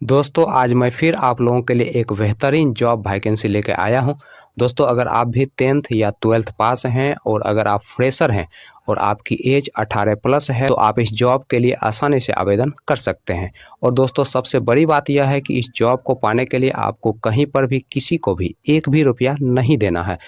दोस्तों आज मैं फिर आप लोगों के लिए एक बेहतरीन जॉब वैकेंसी लेके आया हूं। दोस्तों अगर आप भी 10th या 12th पास हैं और अगर आप फ्रेशर हैं और आपकी एज 18 प्लस है तो आप इस जॉब के लिए आसानी से आवेदन कर सकते हैं। और दोस्तों सबसे बड़ी बात यह है कि इस जॉब को पाने के लिए आपको कहीं पर भी किसी को भी एक भी रुपया नहीं देना है।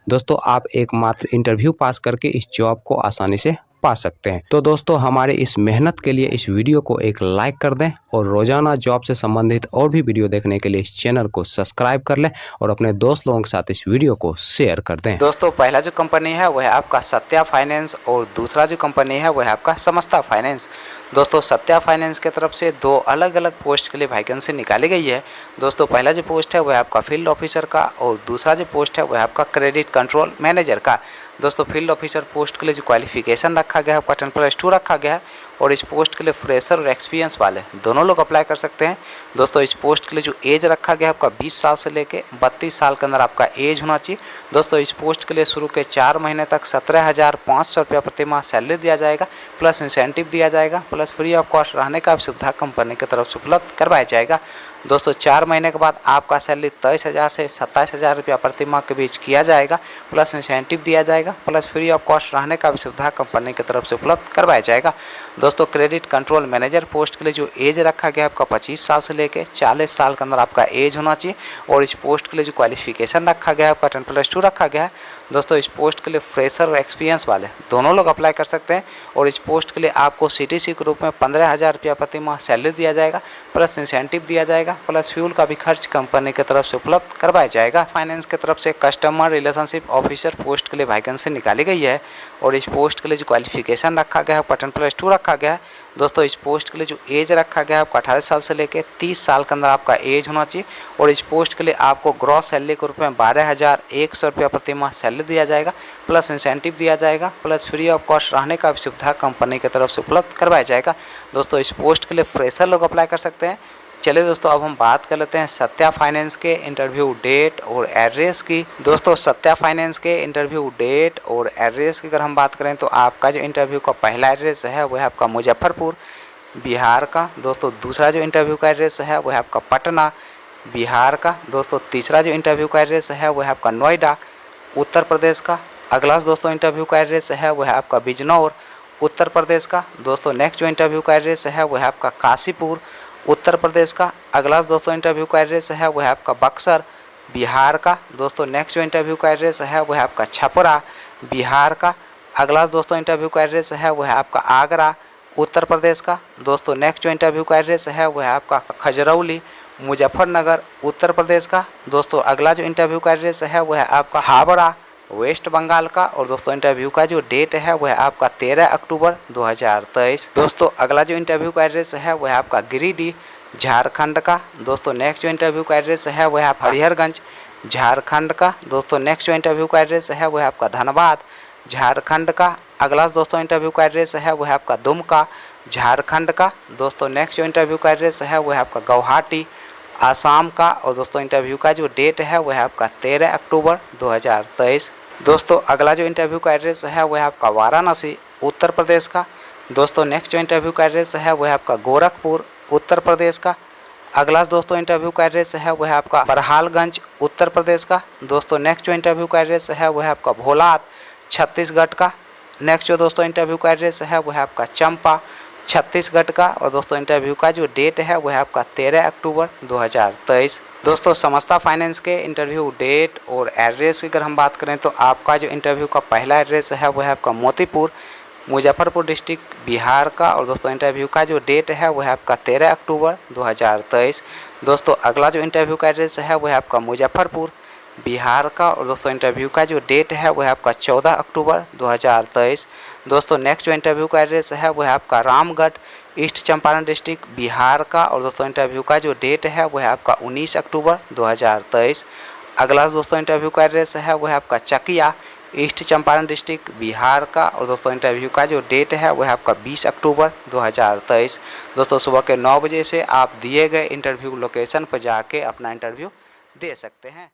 दोस्तों आप एकमात्र इंटरव्यू पास करके इस जॉब को आसानी से पा सकते हैं। तो दोस्तों हमारे इस मेहनत के लिए इस वीडियो को एक लाइक कर दें और रोजाना जॉब से संबंधित और भी वीडियो देखने के लिए इस चैनल को सब्सक्राइब कर लें और अपने दोस्त लोगों के साथ इस वीडियो को शेयर कर दें। दोस्तों पहला जो कंपनी है वह है आपका सत्या फाइनेंस और दूसरा जो कंपनी है वह है आपका समस्ता फाइनेंस। दोस्तों सत्या फाइनेंस की तरफ से दो अलग अलग पोस्ट के लिए वैकेंसी निकाली गई है। दोस्तों पहला जो पोस्ट है वह आपका फील्ड ऑफिसर का और दूसरा जो पोस्ट है वह आपका क्रेडिट कंट्रोल मैनेजर का। दोस्तों फील्ड ऑफिसर पोस्ट के लिए जो क्वालिफिकेशन रखा गया है आपका 10+2 रखा गया है और इस पोस्ट के लिए फ्रेशर और एक्सपीरियंस वाले दोनों लोग अप्लाई कर सकते हैं। दोस्तों इस पोस्ट के लिए जो एज रखा गया है आपका 20 साल से लेके 32 साल के अंदर आपका एज होना चाहिए। दोस्तों इस पोस्ट के लिए शुरू के 4 महीने तक 17,500 रुपया प्रति माह सैलरी दिया जाएगा, प्लस इंसेंटिव दिया जाएगा, प्लस फ्री ऑफ कॉस्ट रहने का सुविधा कंपनी की तरफ से उपलब्ध करवाया जाएगा। दोस्तों 4 महीने के बाद आपका सैलरी 23,000 से 27,000 रुपया प्रति माह के बीच किया जाएगा, प्लस इंसेंटिव दिया जाएगा, प्लस फ्री ऑफ कॉस्ट रहने का भी सुविधा कंपनी की तरफ से उपलब्ध करवाया जाएगा। दोस्तों क्रेडिट कंट्रोल मैनेजर पोस्ट के लिए जो एज रखा गया आपका 25 साल से लेकर 40 साल के अंदर आपका एज होना चाहिए और इस पोस्ट के लिए जो क्वालिफिकेशन रखा गया है आपका 10+2 रखा गया है। दोस्तों इस पोस्ट के लिए फ्रेशर और एक्सपीरियंस वाले दोनों लोग अप्लाई कर सकते हैं और इस पोस्ट के लिए आपको CTC के रूप में 15,000 रुपया प्रति माह सैलरी दिया जाएगा, प्लस इंसेंटिव दिया जाएगा, प्लस फ्यूल का भी खर्च कंपनी की तरफ से उपलब्ध करवाया जाएगा। फाइनेंस की तरफ से कस्टमर रिलेशनशिप ऑफिसर पोस्ट के लिए वैकेंसी निकाली गई है और इस पोस्ट के लिए जो क्वालिफिकेशन रखा गया है 10+2 रखा गया है। दोस्तों इस पोस्ट के लिए जो एज रखा गया है आपका 18 साल से लेकर 30 साल के अंदर आपका एज होना चाहिए और इस पोस्ट के लिए आपको ग्रॉस सैलरी के रूप में 12,100 रुपया प्रति माह सैलरी दिया जाएगा, प्लस इंसेंटिव दिया जाएगा, प्लस फ्री ऑफ कॉस्ट रहने का भी सुविधा कंपनी की तरफ से उपलब्ध करवाया जाएगा। दोस्तों इस पोस्ट के लिए फ्रेशर लोग अप्लाई कर सकते हैं। चलिए दोस्तों अब हम बात कर लेते हैं सत्या फाइनेंस के इंटरव्यू डेट और एड्रेस की। दोस्तों सत्या फाइनेंस के इंटरव्यू डेट और एड्रेस की अगर हम बात करें तो आपका जो इंटरव्यू का पहला एड्रेस है वह है आपका मुजफ्फरपुर बिहार का। दोस्तों दूसरा जो इंटरव्यू का एड्रेस है वह है आपका पटना बिहार का। दोस्तों तीसरा जो इंटरव्यू का एड्रेस है वह है आपका नोएडा उत्तर प्रदेश का। अगला दोस्तों इंटरव्यू का एड्रेस है वह है आपका बिजनौर उत्तर प्रदेश का। दोस्तों नेक्स्ट जो इंटरव्यू का एड्रेस है वह है आपका काशीपुर उत्तर प्रदेश का। अगला दोस्तों इंटरव्यू का एड्रेस है वह है आपका बक्सर बिहार का। दोस्तों नेक्स्ट जो इंटरव्यू का एड्रेस है वह है आपका छपरा बिहार का। अगला दोस्तों इंटरव्यू का एड्रेस है वह है आपका आगरा उत्तर प्रदेश का। दोस्तों नेक्स्ट जो इंटरव्यू का एड्रेस है वह है आपका खजरौली मुजफ्फरनगर उत्तर प्रदेश का। दोस्तों अगला जो इंटरव्यू का एड्रेस है वह है आपका हावड़ा वेस्ट बंगाल का और दोस्तों इंटरव्यू का जो डेट है वह आपका 13 अक्टूबर 2023। दोस्तों अगला जो इंटरव्यू का एड्रेस है वह आपका गिरिडीह झारखंड का। दोस्तों नेक्स्ट जो इंटरव्यू का एड्रेस है वह आप हरिहरगंज झारखंड का। दोस्तों नेक्स्ट जो इंटरव्यू का एड्रेस है वह आपका धनबाद झारखंड का। अगला दोस्तों इंटरव्यू का एड्रेस है वह आपका दुमका झारखंड का। दोस्तों नेक्स्ट जो इंटरव्यू का एड्रेस है वह आपका गुवाहाटी आसाम का और दोस्तों इंटरव्यू का जो डेट है वह आपका 13 अक्टूबर 2023। दोस्तों अगला जो इंटरव्यू का एड्रेस है वह आपका वाराणसी उत्तर प्रदेश का। दोस्तों नेक्स्ट जो इंटरव्यू का एड्रेस है वह आपका गोरखपुर उत्तर प्रदेश का। अगला दोस्तों इंटरव्यू का एड्रेस है वह आपका बरहालगंज उत्तर प्रदेश का। दोस्तों नेक्स्ट जो इंटरव्यू का एड्रेस है वह आपका भोलात छत्तीसगढ़ का। नेक्स्ट जो दोस्तों इंटरव्यू का एड्रेस है वह आपका चंपा छत्तीसगढ़ का और दोस्तों इंटरव्यू का जो डेट है वह आपका 13 अक्टूबर 2023। दोस्तों समस्ता फाइनेंस के इंटरव्यू डेट और एड्रेस की अगर हम बात करें तो आपका जो इंटरव्यू का पहला एड्रेस है वह आपका मोतीपुर मुजफ्फरपुर डिस्ट्रिक्ट बिहार का और दोस्तों इंटरव्यू का जो डेट है वह आपका 13 अक्टूबर 2023। दोस्तों अगला जो इंटरव्यू का एड्रेस है वह आपका मुजफ्फरपुर बिहार का और दोस्तों इंटरव्यू का जो डेट है वह आपका 14 अक्टूबर 2023। दोस्तों नेक्स्ट जो इंटरव्यू का एड्रेस है वह आपका रामगढ़ ईस्ट चंपारण डिस्ट्रिक्ट बिहार का और दोस्तों इंटरव्यू का जो डेट है वह आपका 19 अक्टूबर 2023। अगला दोस्तों इंटरव्यू का एड्रेस है वह आपका चकिया ईस्ट चंपारण डिस्ट्रिक्ट बिहार का और दोस्तों इंटरव्यू का जो डेट है वह आपका 20 अक्टूबर 2023। दोस्तों सुबह के 9 बजे से आप दिए गए इंटरव्यू लोकेशन पर जाके अपना इंटरव्यू दे सकते हैं।